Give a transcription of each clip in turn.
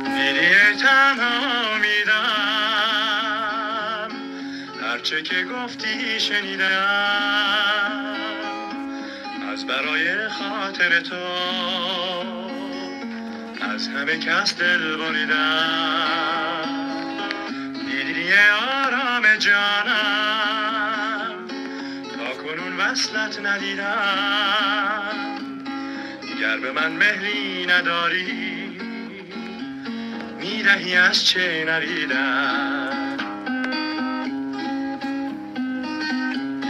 دیدی تنها میدم، هرچه که گفتی شنیدم، از برای خاطر تو از همه کس دل بریدم. دیدی آرام جانم، تا کنون وصلت ندیدم. گر به من مهری نداری، میدهی از چه نریدم.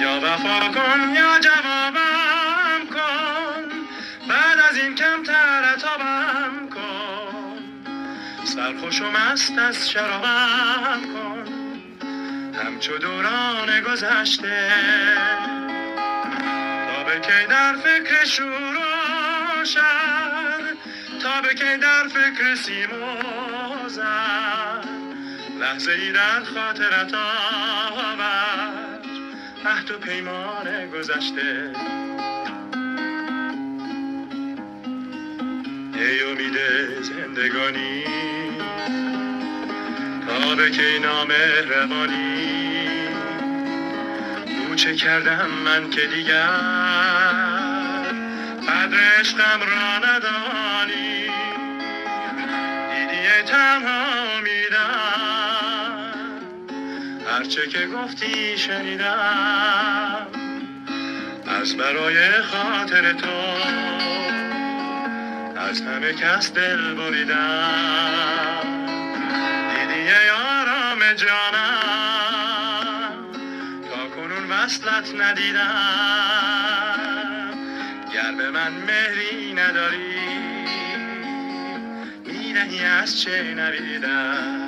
یا وفا کن یا جوابم کن، بعد از این کمتر عتابم کن. سرخوش و مست از شرابم کن، همچو دوران گذشته. تا به کی در فکر شور و شر، تا به کی در فکر سیم و زر. لحظه ای در خاطرت آور عهد و پیمان گذشته. ای امید زندگانی، تا به کی نامهربانی. چه کردم من که دیگر قدر عشقم را ندانی. دیدی تنها میدم، هرچه که گفتی شنیدم، از برای خاطر تو از همه کس دل بریدم. دیدی آرام جانم، تا کنون وصلت ندیدم. گر به من مهری نداری، میدهی از چه نریدم.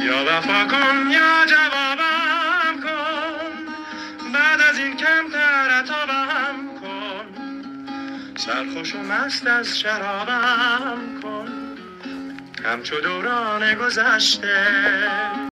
یا وفا کن یا جوابم کن، بعد از این کمتر عتابم کن. سرخوش و مست از شرابم کن، همچو دوران گذشته.